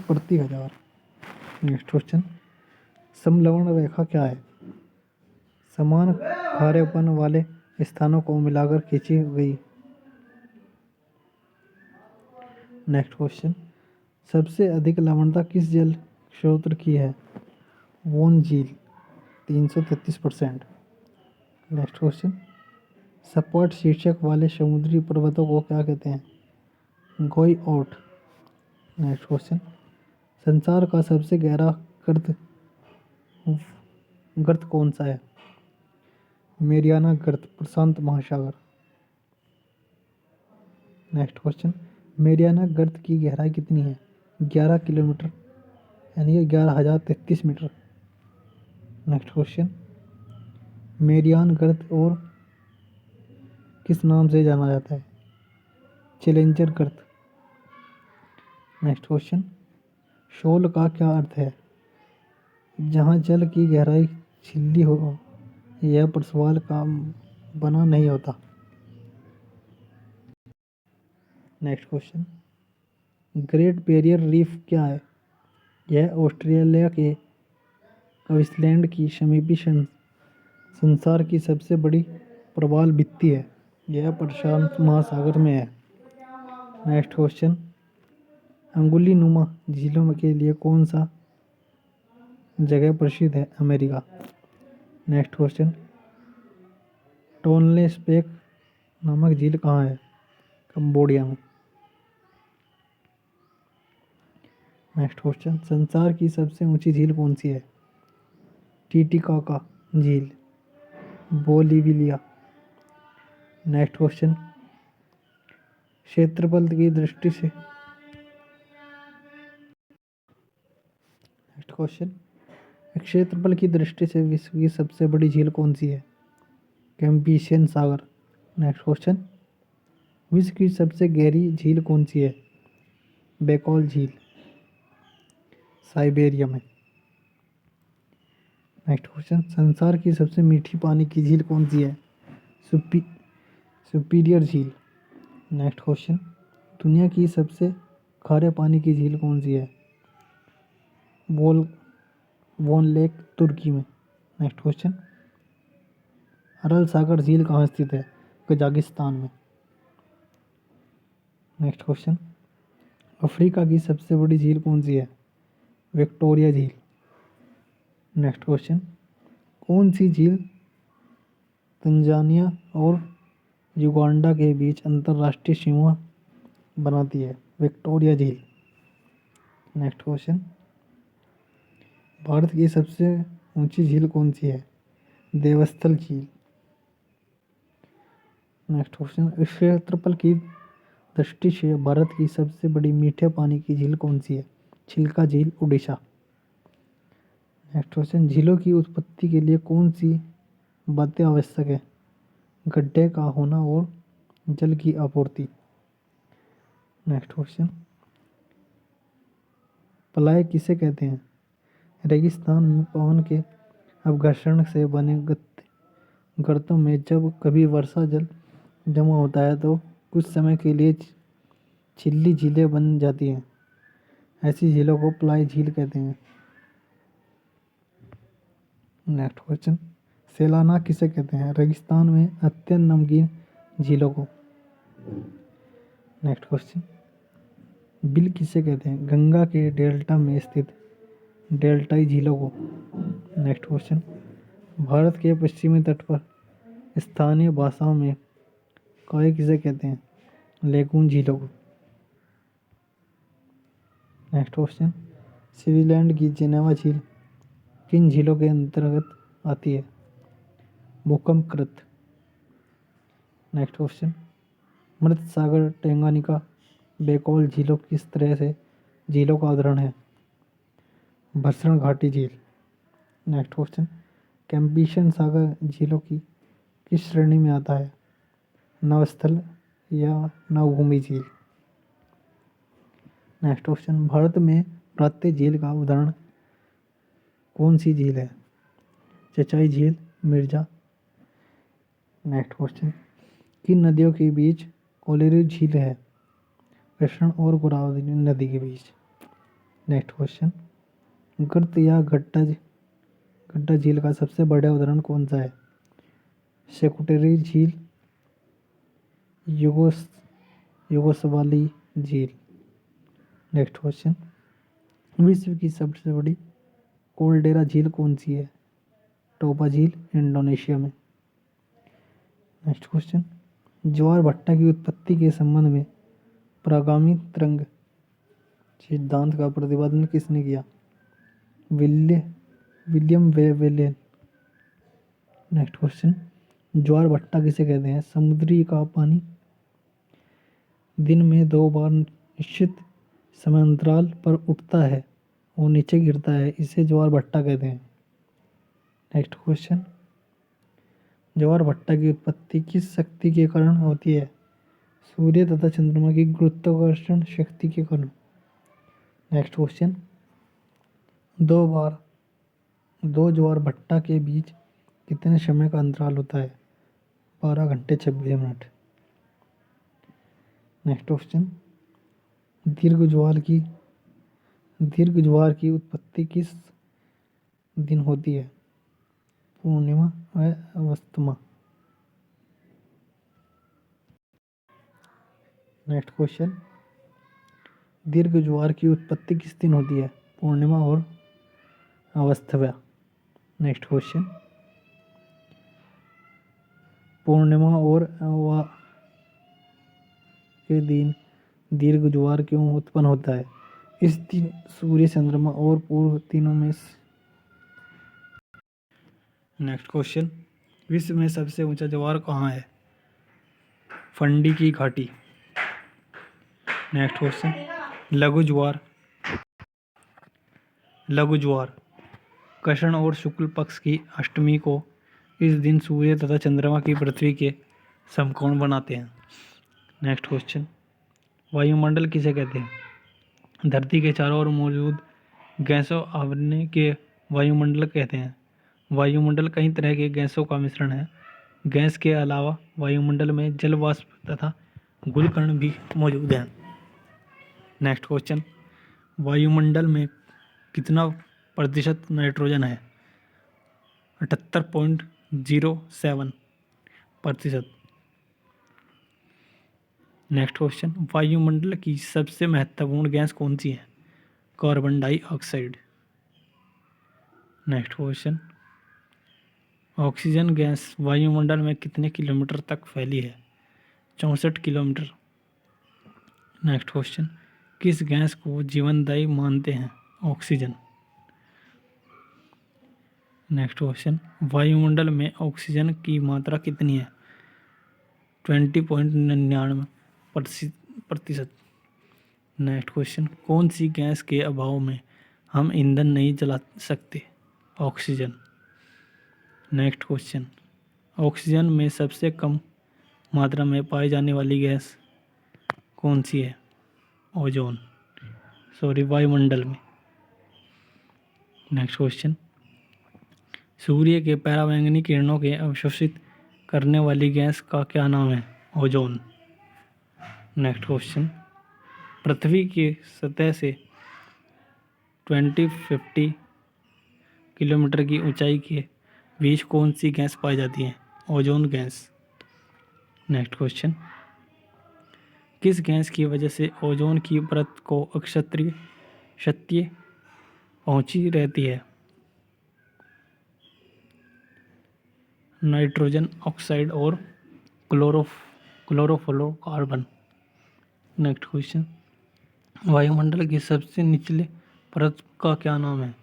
प्रति हजार। नेक्स्ट क्वेश्चन, समलवण रेखा क्या है? समान खारेपन वाले स्थानों को मिलाकर खींची गई। नेक्स्ट क्वेश्चन, सबसे अधिक लवणता किस जल स्रोत की है? वोन झील 333%। नेक्स्ट क्वेश्चन, सपाट शीर्षक वाले समुद्री पर्वतों को क्या कहते हैं? गोई ओट। नेक्स्ट क्वेश्चन, संसार का सबसे गहरा गर्त गर्त कौन सा है? मेरियाना गर्त, प्रशांत महासागर। नेक्स्ट क्वेश्चन, मेरियाना गर्त की गहराई कितनी है? 11 किलोमीटर यानी कि 11,033 मीटर। नेक्स्ट क्वेश्चन, मेरियान गर्त और किस नाम से जाना जाता है? चैलेंजर गर्त। नेक्स्ट क्वेश्चन, शोल का क्या अर्थ है? जहाँ जल की गहराई छिल्ली हो, यह प्रसवाल का बना नहीं होता। Next question, great barrier reef क्या है? यह ऑस्ट्रेलिया के क्वींसलैंड की समीपी संसार की सबसे बड़ी प्रवाल भित्ति है। यह प्रशांत महासागर में है। नेक्स्ट क्वेश्चन, अंगुली नुमा झीलों के लिए कौन सा जगह प्रसिद्ध है? America. Next question, Tonle Sap नामक झील कहाँ है? कंबोडिया में। नेक्स्ट क्वेश्चन, संसार की सबसे ऊंची झील कौन सी है? टीटीकाका झील, बोलिविया। नेक्स्ट क्वेश्चन, क्षेत्रफल की दृष्टि से क्षेत्रफल की दृष्टि से विश्व की सबसे बड़ी झील कौन सी है? कैम्पिशियन सागर। नेक्स्ट क्वेश्चन, विश्व की सबसे गहरी झील कौन सी है? बेकॉल झील, साइबेरिया में। नेक्स्ट क्वेश्चन, संसार की सबसे मीठी पानी की झील कौन सी है? सुपीरियर झील। नेक्स्ट क्वेश्चन, दुनिया की सबसे खारे पानी की झील कौन सी है? वोन लेक, तुर्की में। नेक्स्ट क्वेश्चन, अरल सागर झील कहाँ स्थित है? कजाकिस्तान में। नेक्स्ट क्वेश्चन, अफ्रीका की सबसे बड़ी झील कौन सी है? विक्टोरिया झील। नेक्स्ट क्वेश्चन, कौन सी झील तंजानिया और युगांडा के बीच अंतर्राष्ट्रीय सीमा बनाती है? विक्टोरिया झील। नेक्स्ट क्वेश्चन, भारत की सबसे ऊंची झील कौन सी है? देवस्थल झील। नेक्स्ट क्वेश्चन, क्षेत्रफल की दृष्टि से भारत की सबसे बड़ी मीठे पानी की झील कौन सी है? चिल्का झील, उड़ीसा। नेक्स्ट क्वेश्चन, झीलों की उत्पत्ति के लिए कौन सी बातें आवश्यक है? गड्ढे का होना और जल की आपूर्ति। नेक्स्ट क्वेश्चन, पलाय किसे कहते हैं? रेगिस्तान में पवन के अपघर्षण से बने गर्तों में जब कभी वर्षा जल जमा होता है तो कुछ समय के लिए छिल्ली झीलें बन जाती हैं। ऐसी झीलों को प्लाई झील कहते हैं। नेक्स्ट क्वेश्चन, सैलाना किसे कहते हैं? रेगिस्तान में अत्यंत नमकीन झीलों को। नेक्स्ट क्वेश्चन, बिल किसे कहते हैं? गंगा के डेल्टा में स्थित डेल्टाई झीलों को। नेक्स्ट क्वेश्चन, भारत के पश्चिमी तट पर स्थानीय भाषाओं में काय किसे कहते हैं? लेगून झीलों को। नेक्स्ट क्वेश्चन, स्विट्जरलैंड की जेनेवा झील किन झीलों के अंतर्गत आती है? भूकंपकृत। नेक्स्ट क्वेश्चन, मृत सागर टेंगानिका बेकौल झीलों किस तरह से झीलों का उदाहरण है? भर्षण घाटी झील। नेक्स्ट क्वेश्चन, कैम्पिशन सागर झीलों की किस श्रेणी में आता है? नवस्थल या नवभूमि झील। नेक्स्ट क्वेश्चन, भारत में प्राप्ति झील का उदाहरण कौन सी झील है? चचाई झील, मिर्जा। नेक्स्ट क्वेश्चन, किन नदियों के बीच कोलेरू झील है? कृष्ण और गोदावरी नदी के बीच। नेक्स्ट क्वेश्चन, गर्त या गड्ढा झील का सबसे बड़ा उदाहरण कौन सा है? सेकुटेरी झील, युगोस्लाविया झील। नेक्स्ट क्वेश्चन, विश्व की सबसे बड़ी कोल्डेरा झील कौन सी है? टोबा झील, इंडोनेशिया में। नेक्स्ट क्वेश्चन, ज्वार भट्टा की उत्पत्ति के संबंध में परागामी तरंग सिद्धांत का प्रतिपादन किसने किया? विलियम वेलेन। नेक्स्ट क्वेश्चन, ज्वार भट्टा किसे कहते हैं? समुद्री का पानी दिन में 2 बार निश्चित समयांतराल पर उठता है और नीचे गिरता है, इसे ज्वार भट्टा कहते हैं। नेक्स्ट क्वेश्चन, ज्वार भट्टा की उत्पत्ति किस शक्ति के कारण होती है? सूर्य तथा चंद्रमा की गुरुत्वाकर्षण शक्ति के कारण। नेक्स्ट क्वेश्चन, दो ज्वार भट्टा के बीच कितने समय का अंतराल होता है? 12 घंटे 26 मिनट। नेक्स्ट क्वेश्चन, दीर्घ ज्वार की उत्पत्ति किस दिन होती है? पूर्णिमा व अमावस्या। नेक्स्ट क्वेश्चन, दीर्घ ज्वार की उत्पत्ति किस दिन होती है? पूर्णिमा और अमावस्या। नेक्स्ट क्वेश्चन, पूर्णिमा और अमावस्या के दिन दीर्घ ज्वार क्यों उत्पन्न होता है? इस दिन सूर्य, चंद्रमा और पूर्व तीनों में। नेक्स्ट क्वेश्चन, विश्व में सबसे ऊंचा ज्वार कहाँ है? फंडी की घाटी। नेक्स्ट क्वेश्चन, लघु ज्वार कृष्ण और शुक्ल पक्ष की अष्टमी को इस दिन सूर्य तथा चंद्रमा की पृथ्वी के समकोण बनाते हैं। नेक्स्ट क्वेश्चन, वायुमंडल किसे कहते हैं? धरती के चारों ओर मौजूद गैसों आवरण के वायुमंडल कहते हैं। वायुमंडल कई तरह के गैसों का मिश्रण है। गैस के अलावा वायुमंडल में जल वाष्प तथा गुलकण भी मौजूद हैं। नेक्स्ट क्वेश्चन, वायुमंडल में कितना प्रतिशत नाइट्रोजन है? 78.07%। नेक्स्ट क्वेश्चन, वायुमंडल की सबसे महत्वपूर्ण गैस कौन सी है? Carbon dioxide. Next question, oxygen gas वायुमंडल में कितने किलोमीटर तक फैली है? 64 किलोमीटर। नेक्स्ट क्वेश्चन, किस गैस को जीवनदायी मानते हैं? ऑक्सीजन। नेक्स्ट क्वेश्चन, वायुमंडल में ऑक्सीजन की मात्रा कितनी है? 20.99%। नेक्स्ट क्वेश्चन, कौन सी गैस के अभाव में हम ईंधन नहीं जला सकते? ऑक्सीजन। नेक्स्ट क्वेश्चन, ऑक्सीजन में सबसे कम मात्रा में पाई जाने वाली गैस कौन सी है? वायुमंडल में। नेक्स्ट क्वेश्चन, सूर्य के पराबैंगनी किरणों के अवशोषित करने वाली गैस का क्या नाम है? ओजोन। नेक्स्ट क्वेश्चन, पृथ्वी की सतह से 20-50 किलोमीटर की ऊंचाई के बीच कौन सी गैस पाई जाती है? Ozone gas. नेक्स्ट क्वेश्चन, किस गैस की वजह से ओजोन की परत को अक्षय क्षति पहुंची रहती है? नाइट्रोजन ऑक्साइड और क्लोरोफ्लोरोकार्बन। नेक्स्ट क्वेश्चन, वायुमंडल की सबसे निचले परत का क्या नाम है?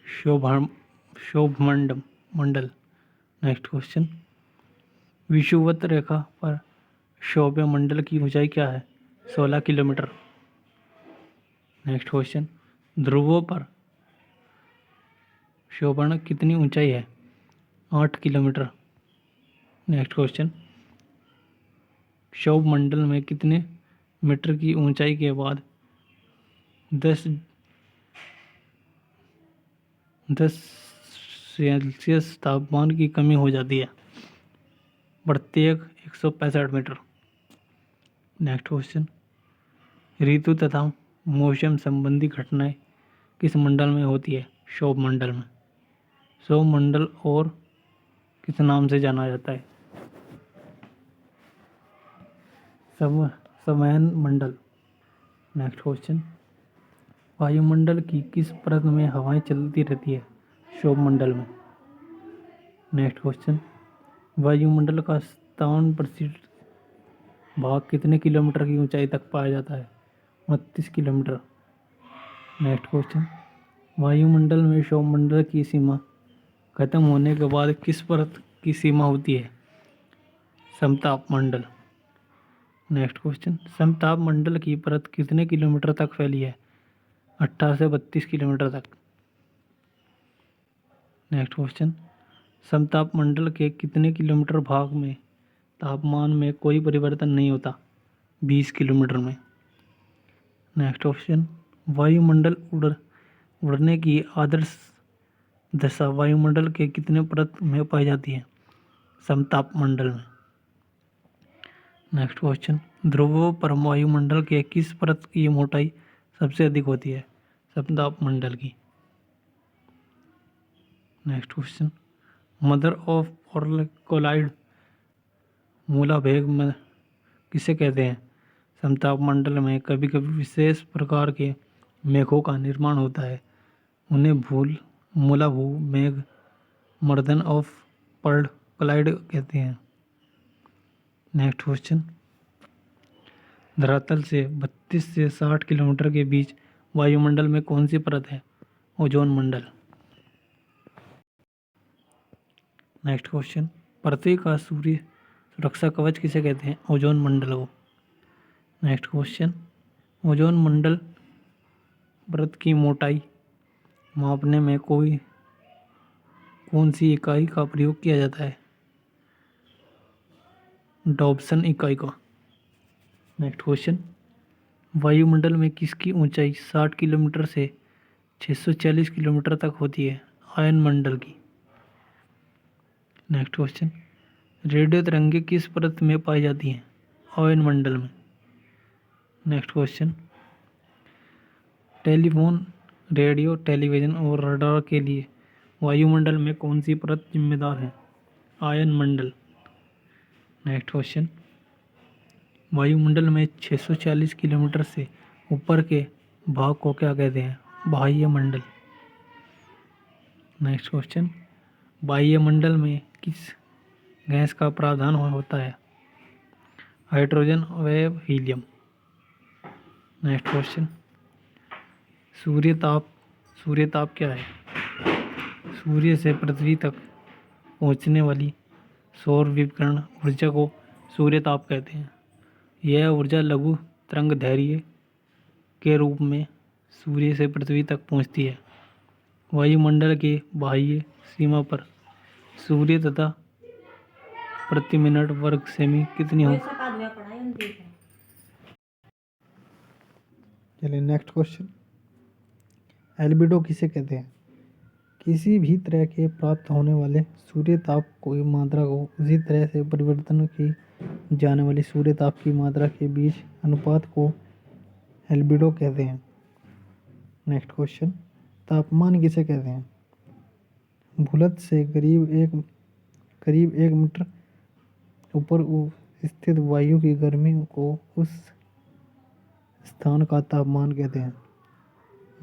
शोभमंडल मंडल। नेक्स्ट क्वेश्चन, विषुवत रेखा पर सौम्यमंडल की ऊंचाई क्या है? 16 किलोमीटर। नेक्स्ट क्वेश्चन, ध्रुवों पर शोभन कितनी ऊंचाई है? 8 किलोमीटर। नेक्स्ट क्वेश्चन, सौरमंडल में कितने मीटर की ऊंचाई के बाद 10 सेल्सियस तापमान की कमी हो जाती है? प्रत्येक 165 मीटर। नेक्स्ट क्वेश्चन, ऋतु तथा मौसम संबंधी घटनाएं किस मंडल में होती है? सौरमंडल में। सौरमंडल और किस नाम से जाना जाता है? संवहन मंडल। नेक्स्ट क्वेश्चन, वायुमंडल की किस परत में हवाएं चलती रहती है? सौरमंडल में। नेक्स्ट क्वेश्चन, वायुमंडल का 57% भाग कितने किलोमीटर की ऊंचाई तक पाया जाता है? 29 किलोमीटर। नेक्स्ट क्वेश्चन, वायुमंडल में सौरमंडल की सीमा खत्म होने के बाद किस परत की सीमा होती है? समताप मंडल। नेक्स्ट क्वेश्चन, समताप मंडल की परत कितने किलोमीटर तक फैली है? 18 से 32 किलोमीटर तक। नेक्स्ट क्वेश्चन, समताप मंडल के कितने किलोमीटर भाग में तापमान में कोई परिवर्तन नहीं होता? 20 किलोमीटर में। नेक्स्ट क्वेश्चन, वायुमंडल उड़ने की आदर्श दशा वायुमंडल के कितने परत में पाई जाती है? समताप मंडल में। नेक्स्ट क्वेश्चन, ध्रुवों पर वायुमंडल के किस परत की मोटाई सबसे अधिक होती है? समताप मंडल की। Next question, mother of colloid मूलाभेग में किसे कहते हैं? समताप मंडल में कभी कभी विशेष प्रकार के मेघों का निर्माण होता है, उन्हें मूलाभू मेघ मर्दन ऑफ पर्ल कोलाइड कहते हैं। नेक्स्ट क्वेश्चन, धरातल से 32 से 60 किलोमीटर के बीच वायुमंडल में कौन सी परत है? ओजोन मंडल। नेक्स्ट क्वेश्चन, पृथ्वी का सूर्य सुरक्षा कवच किसे कहते हैं? ओजोन मंडल को। नेक्स्ट क्वेश्चन, ओजोन मंडल परत की मोटाई मापने में कौन सी इकाई का प्रयोग किया जाता है? डॉप्सन इकाई का। नेक्स्ट क्वेश्चन, वायुमंडल में किसकी ऊंचाई 60 किलोमीटर से 640 किलोमीटर तक होती है? आयन मंडल की। नेक्स्ट क्वेश्चन, रेडियो तरंगें किस परत में पाई जाती हैं? आयन मंडल में। Next question, telephone, radio, television और रडार के लिए वायुमंडल में कौन सी परत जिम्मेदार है? आयन मंडल। नेक्स्ट क्वेश्चन, वायुमंडल में 640 किलोमीटर से ऊपर के भाग को क्या कहते हैं? बाह्य मंडल। नेक्स्ट क्वेश्चन, बाह्य मंडल में किस गैस का प्रावधान होता है? हाइड्रोजन व हीलियम। नेक्स्ट क्वेश्चन, सूर्यताप क्या है? सूर्य से पृथ्वी तक पहुंचने वाली सौर विकिरण ऊर्जा को सूर्यताप कहते हैं। यह ऊर्जा लघु तरंगदैर्घ्य के रूप में सूर्य से पृथ्वी तक पहुंचती है। वायुमंडल के बाह्य सीमा पर सूर्य तथा प्रति मिनट वर्ग सेमी कितनी हो? चलिए नेक्स्ट क्वेश्चन, एल्बिडो किसे कहते हैं? किसी भी तरह के प्राप्त होने वाले सूर्य ताप की मात्रा को उसी तरह से परिवर्तन की जाने वाली सूर्य ताप की मात्रा के बीच अनुपात को एल्बिडो कहते हैं। नेक्स्ट क्वेश्चन, तापमान किसे कहते हैं? भूलत से करीब 1 मीटर ऊपर स्थित वायु की गर्मी को उस स्थान का तापमान कहते हैं।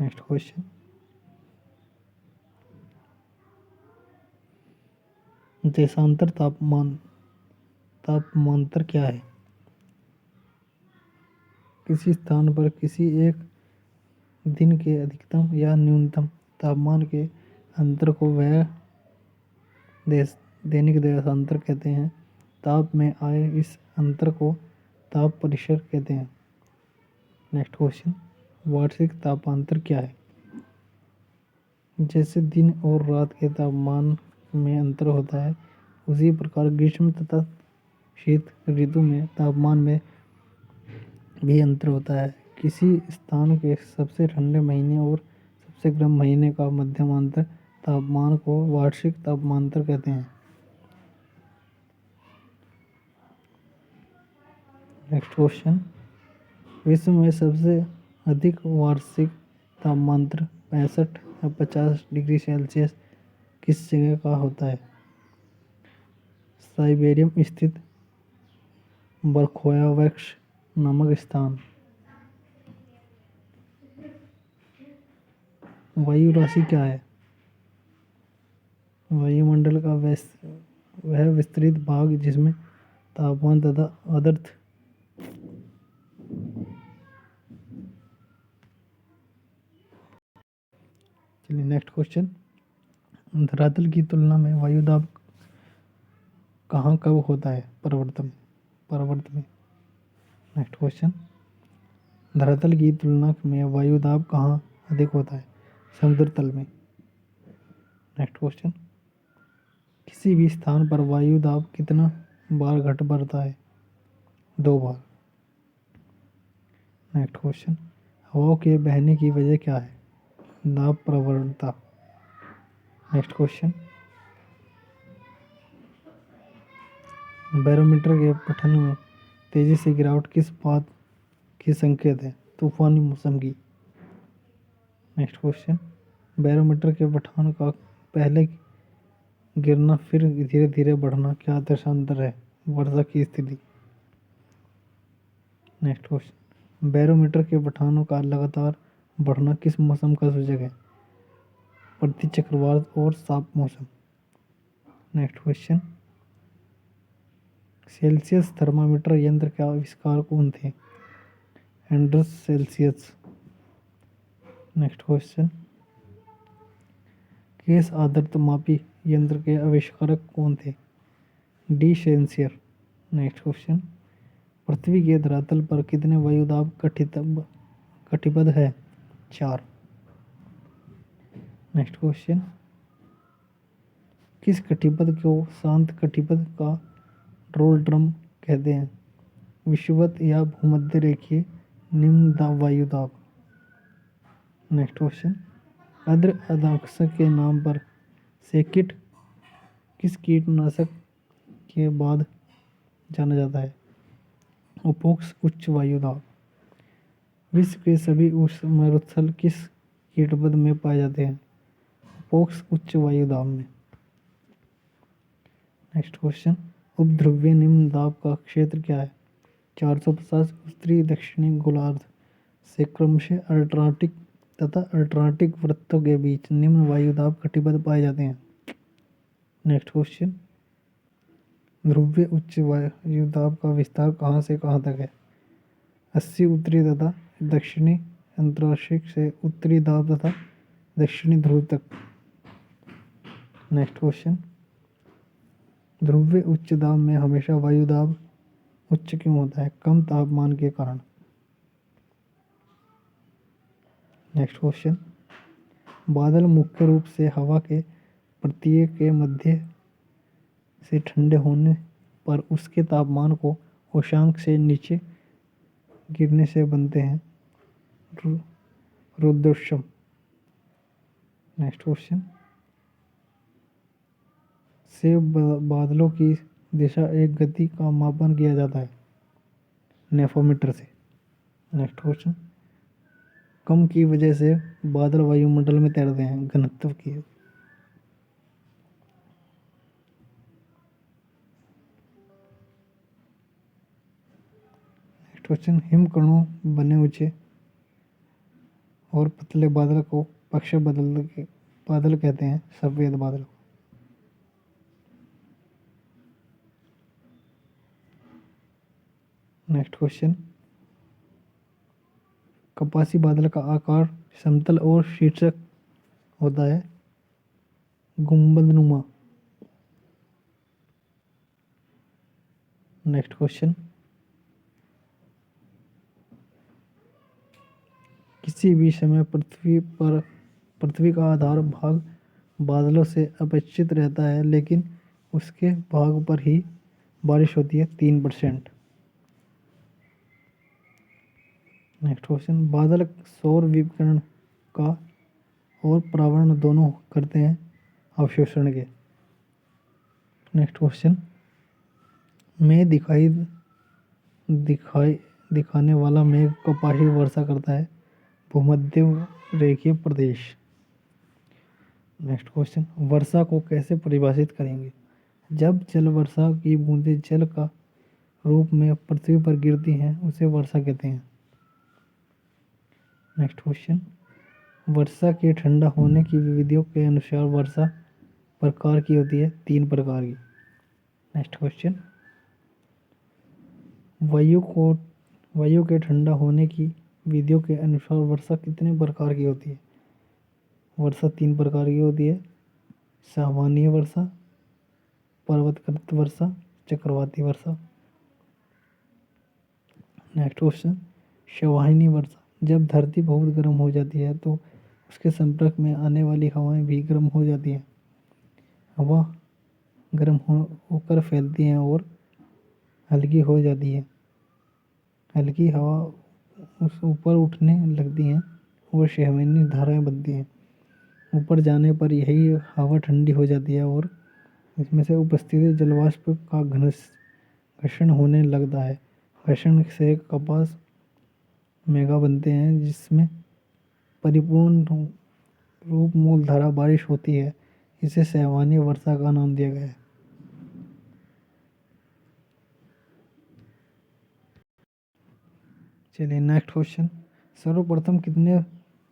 नेक्स्ट क्वेश्चन, देशांतर तापमांतर क्या है? किसी स्थान पर किसी एक दिन के अधिकतम या न्यूनतम तापमान के अंतर को वह दैनिक देशांतर कहते हैं। ताप में आए इस अंतर को ताप परिसर कहते हैं। नेक्स्ट क्वेश्चन, वार्षिक तापांतर क्या है? जैसे दिन और रात के तापमान में अंतर होता है, उसी प्रकार ग्रीष्म तथा शीत ऋतु में तापमान में भी अंतर होता है। किसी स्थान के सबसे ठंडे महीने और सबसे गर्म महीने का मध्यमांतर तापमान को वार्षिक तापांतर कहते हैं। नेक्स्ट क्वेश्चन, विश्व में सबसे अधिक वार्षिक तापमांतर 65 या 50 डिग्री सेल्सियस किस जगह का होता है? साइबेरियम स्थित बर्खोयावैक्स नामक स्थान। वायु राशि क्या है? वायुमंडल का वह विस्तृत भाग जिसमें तापमान तथा आर्द्रता चलिए नेक्स्ट क्वेश्चन, धरातल की तुलना में वायुदाब कहाँ कब होता है? पर्वत में। नेक्स्ट क्वेश्चन, धरातल की तुलना में वायुदाब कहाँ अधिक होता है? समुद्र तल में। नेक्स्ट क्वेश्चन, किसी भी स्थान पर वायु दाब कितना बार घट बढ़ता है? 2 बार। नेक्स्ट क्वेश्चन, हवाओं के बहने की वजह क्या है? दाब प्रवणता। नेक्स्ट क्वेश्चन, बैरोमीटर के पठन में तेजी से गिरावट किस बात की संकेत है? तूफानी मौसम की। नेक्स्ट क्वेश्चन, बैरोमीटर के पठन का पहले गिरना फिर धीरे धीरे बढ़ना क्या दर्शांतर है? वर्षा की स्थिति। नेक्स्ट क्वेश्चन, बैरोमीटर के पठानों का लगातार बढ़ना किस मौसम का सूचक है? प्रति चक्रवात और साफ मौसम। नेक्स्ट क्वेश्चन, सेल्सियस थर्मामीटर यंत्र का आविष्कार कौन थे? एंड्रस सेल्सियस। नेक्स्ट क्वेश्चन, केस आर्द्रता मापी यंत्र के आविष्कारक कौन थे? डी सेंसियर। नेक्स्ट क्वेश्चन, पृथ्वी के धरातल पर कितने वायुदाब कटिबद्ध है? 4। नेक्स्ट क्वेश्चन, किस कटिबद्ध को शांत कटिबद्ध का डोल्ड्रम कहते हैं? विषुवत या भूमध्य रेखीय निम्न दाब वायुदाब। नेक्स्ट क्वेश्चन, अद्र अदाक्ष के नाम पर से किस कीटनाशक के बाद जाना जाता है? उपोक्स उच्च वायुदाब। विश्व के सभी मरुस्थल किस कीटबद्ध में पाए जाते हैं? उपोक्स उच्च वायुदाब में। नेक्स्ट क्वेश्चन, उपध्रुवीय निम्न दाब का क्षेत्र क्या है? 450 उत्तरी दक्षिणी गोलार्ध से क्रमशः अल्ट्रार्कटिक तथा अल्ट्रार्कटिक वृत्तों के बीच निम्न वायुदाब कटिबद्ध पाए जाते हैं। नेक्स्ट क्वेश्चन, ध्रुवीय उच्च वायुदाब का विस्तार कहाँ से कहाँ तक है? 80 उत्तरी तथा दक्षिणी अंतरार्कटिक से उत्तरी दाब तथा दक्षिणी ध्रुव तक। नेक्स्ट क्वेश्चन, ध्रुवीय उच्च दाब में हमेशा वायुदाब उच्च क्यों होता है? कम तापमान के कारण। नेक्स्ट क्वेश्चन, बादल मुख्य रूप से हवा के प्रत्यय के मध्य से ठंडे होने पर उसके तापमान को उष्मांक से नीचे गिरने से बनते हैं। रुद्रश्म। नेक्स्ट क्वेश्चन, से बादलों की दिशा एक गति का मापन किया जाता है? नेफोमीटर से। नेक्स्ट क्वेश्चन, कम की वजह से बादल वायुमंडल में तैरते हैं, घनत्व की। नेक्स्ट क्वेश्चन, हिमकणों बने ऊंचे और पतले बादल को पक्ष बादल कहते हैं, सफेद बादल। नेक्स्ट क्वेश्चन, कपासी बादल का आकार समतल और शीर्षक होता है, गुंबदनुमा। नेक्स्ट क्वेश्चन, किसी भी समय पृथ्वी का आधार भाग बादलों से अपेक्षित रहता है, लेकिन उसके भाग पर ही बारिश होती है, 3%। नेक्स्ट क्वेश्चन, बादल सौर विकिरण का और परावर्तन दोनों करते हैं, अवशोषण के। नेक्स्ट क्वेश्चन, में दिखाने वाला मेघ कपाही वर्षा करता है, भूमध्य रेखीय प्रदेश। नेक्स्ट क्वेश्चन, वर्षा को कैसे परिभाषित करेंगे? जब जल वर्षा की बूंदें जल का रूप में पृथ्वी पर गिरती हैं, उसे वर्षा कहते हैं। नेक्स्ट क्वेश्चन, वर्षा के ठंडा होने की विधियों के अनुसार वर्षा प्रकार की होती है, 3 प्रकार की। नेक्स्ट क्वेश्चन, वायु के ठंडा होने की विधियों के अनुसार वर्षा कितने प्रकार की होती है? वर्षा 3 प्रकार की होती है, सामान्य वर्षा, पर्वतकृत वर्षा, चक्रवाती वर्षा। नेक्स्ट क्वेश्चन, संवहनी वर्षा, जब धरती बहुत गर्म हो जाती है तो उसके संपर्क में आने वाली हवाएं भी गर्म हो जाती हैं। हवा गर्म होकर फैलती हैं और हल्की हो जाती है। हल्की हवा उस ऊपर उठने लगती हैं और संवहनी धाराएं बनती हैं। ऊपर जाने पर यही हवा ठंडी हो जाती है और इसमें से उपस्थित जलवाष्प का घर्षण होने लगता है। घर्षण से कपास मेघा बनते हैं, जिसमें परिपूर्ण रूप मूलधारा बारिश होती है। इसे संवहनी वर्षा का नाम दिया गया है। चलिए नेक्स्ट क्वेश्चन, सर्वप्रथम कितने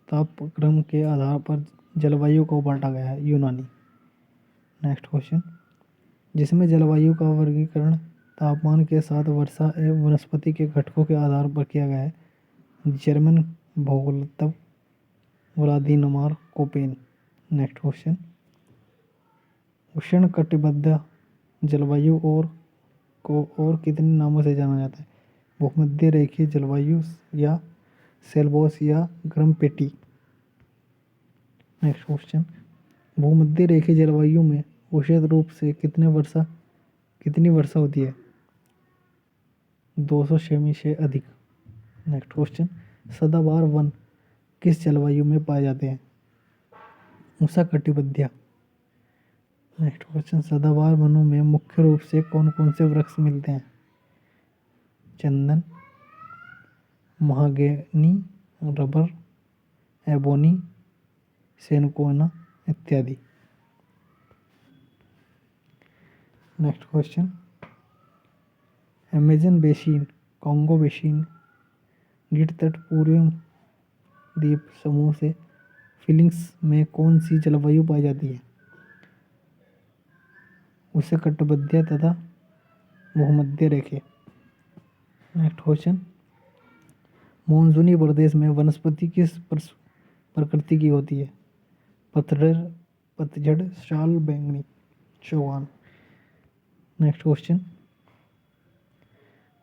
तापक्रम के आधार पर जलवायु को बांटा गया है? यूनानी। नेक्स्ट क्वेश्चन, जिसमें जलवायु का वर्गीकरण तापमान के साथ वर्षा एवं वनस्पति के घटकों के आधार पर किया गया है, जर्मन भूगोलतत्व व्लादिमीर कोपेन। नेक्स्ट क्वेश्चन, उष्णकटिबंधीय जलवायु और कितने नामों से जाना जाता है? भूमध्य रेखीय जलवायु या सेल्बोस या गर्म पेटी। नेक्स्ट क्वेश्चन, भूमध्य रेखीय जलवायु में औसत रूप से कितनी वर्षा होती है? 200 सेमी से अधिक। नेक्स्ट क्वेश्चन, सदाबहार वन किस जलवायु में पाए जाते हैं? उष्णकटिबंधीय। नेक्स्ट क्वेश्चन, सदाबहार वनों में मुख्य रूप से कौन कौन से वृक्ष मिलते हैं? चंदन, महागनी, रबर, एबोनी, सेनकोना इत्यादि। Next question, Amazon basin, Congo basin, गिर तट, पूर्वी द्वीप समूह से फिलीपींस में कौन सी जलवायु पाई जाती है? उष्णकटिबंधीय तथा भूमध्य रेखीय। नेक्स्ट क्वेश्चन, मानसूनी प्रदेश में वनस्पति किस प्रकृति की होती है? पतझड़, साल, बैंगनी, चौगान। नेक्स्ट क्वेश्चन,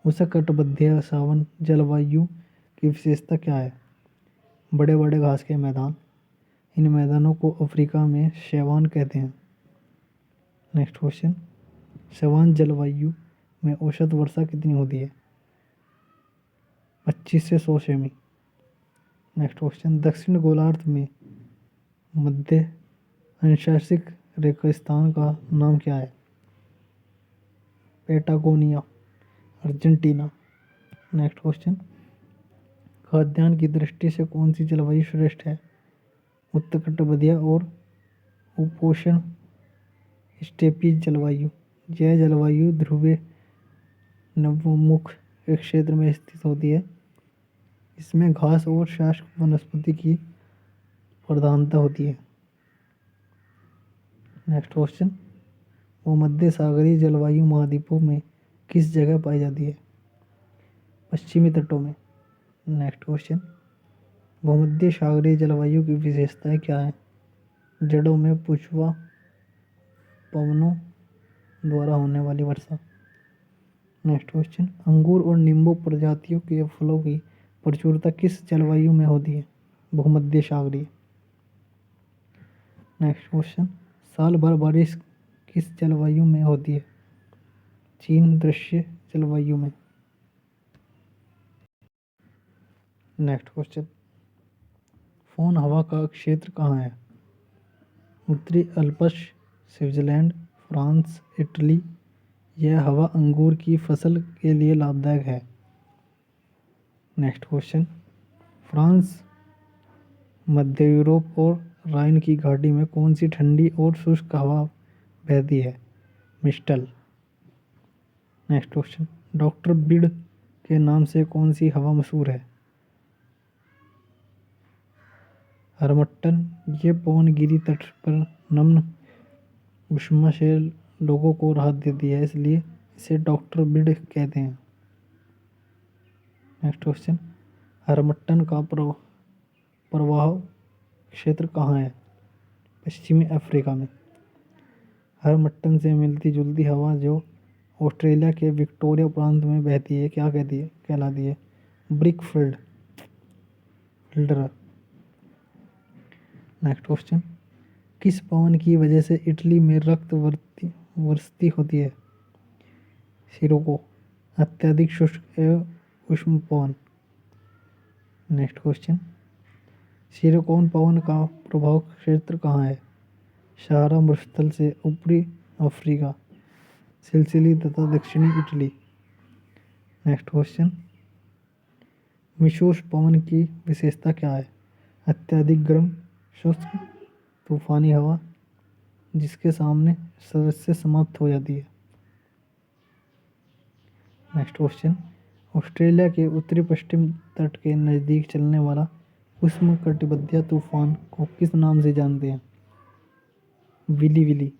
उष्णकटिबंधीय सावन जलवायु की विशेषता क्या है? बड़े बड़े घास के मैदान। इन मैदानों को अफ्रीका में सैवान कहते हैं। नेक्स्ट क्वेश्चन, सैवान जलवायु में औसत वर्षा कितनी होती है? 25 से 100 सेमी। नेक्स्ट क्वेश्चन, दक्षिण गोलार्ध में मध्य अंशांशिक रेगिस्तान का नाम क्या है? Patagonia, Argentina. नेक्स्ट क्वेश्चन, खाद्यान्न की दृष्टि से कौन सी जलवायु श्रेष्ठ है? उष्णकटिबंधीय और उपोष्ण स्टेपी जलवायु। यह जलवायु ध्रुवीय नवमुख एक क्षेत्र में स्थित होती है। इसमें घास और शुष्क वनस्पति की प्रधानता होती है। नेक्स्ट क्वेश्चन, भूमध्य सागरीय जलवायु महाद्वीपों में किस जगह पाई जाती है? पश्चिमी तटों में। नेक्स्ट क्वेश्चन, भूमध्य सागरीय जलवायु की विशेषताएं क्या हैं? जड़ों में पूर्वा पवनों द्वारा होने वाली वर्षा। नेक्स्ट क्वेश्चन, अंगूर और नींबू प्रजातियों के फलों की प्रचुरता किस जलवायु में होती है? भूमध्य सागरीय। नेक्स्ट क्वेश्चन, साल भर बारिश किस जलवायु में होती है? चीन दृश्य जलवायु में। नेक्स्ट क्वेश्चन, फोन हवा का क्षेत्र कहाँ है? उत्तरी अल्प्स, स्विट्जरलैंड, फ्रांस, इटली। यह हवा अंगूर की फसल के लिए लाभदायक है। नेक्स्ट क्वेश्चन, फ्रांस, मध्य यूरोप और राइन की घाटी में कौन सी ठंडी और शुष्क हवा बहती है? मिस्टल। नेक्स्ट क्वेश्चन, डॉक्टर बिड के नाम से कौन सी हवा मशहूर है? हरमट्टन। ये पवन गिरी तट पर नम्र ऊष्मा से लोगों को राहत देती है, इसलिए इसे डॉक्टर बिड कहते हैं। नेक्स्ट क्वेश्चन, हरमट्टन का प्रवाह क्षेत्र कहाँ है? पश्चिमी अफ्रीका में। हरमट्टन से मिलती जुलती हवा जो ऑस्ट्रेलिया के विक्टोरिया प्रांत में बहती है क्या कहलाती है? Brick fielder. नेक्स्ट क्वेश्चन, किस पवन की वजह से इटली में रक्त वर्षती होती है? सिरोको, अत्यधिक शुष्क एवं उष्ण पवन। नेक्स्ट क्वेश्चन, सिरोकोन पवन का प्रभाव क्षेत्र कहाँ है? सहारा मरुस्थल से ऊपरी अफ्रीका, सिसिली तथा दक्षिणी इटली। नेक्स्ट क्वेश्चन, मिशोस पवन की विशेषता क्या है? अत्यधिक गर्म, शुष्क, तूफानी हवा जिसके सामने सदस्य समाप्त हो जाती है। नेक्स्ट क्वेश्चन, ऑस्ट्रेलिया के उत्तरी पश्चिम तट के नज़दीक चलने वाला उष्णकटिबंधीय तूफान को किस नाम से जानते हैं? Willie Willie.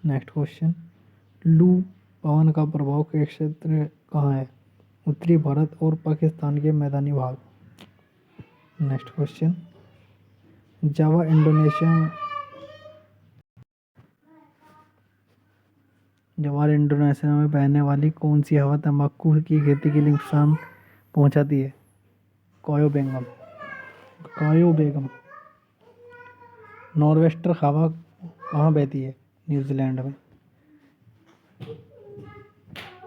नेक्स्ट क्वेश्चन, लू पवन का प्रभाव के क्षेत्र कहाँ है? उत्तरी भारत और पाकिस्तान के मैदानी भाग। नेक्स्ट क्वेश्चन, जावा इंडोनेशिया में बहने वाली कौन सी हवा तंबाकू की खेती के लिए नुकसान पहुंचाती है? कायो बेगम। नॉर्वेस्टर हवा कहाँ बहती है? न्यूजीलैंड में।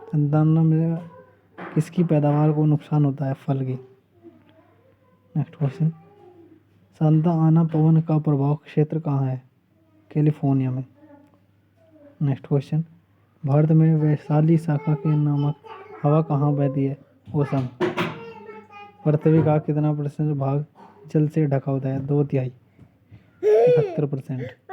संतानवे में किसकी पैदावार को नुकसान होता है? फल की। नेक्स्ट क्वेश्चन, सांता आना पवन का प्रभाव क्षेत्र कहाँ है? कैलिफोर्निया में। नेक्स्ट क्वेश्चन, भारत में वैशाली शाखा के नामक हवा कहाँ बहती है? ओसम। पृथ्वी का कितना % भाग जल से ढका होता है? 2/3, 71%।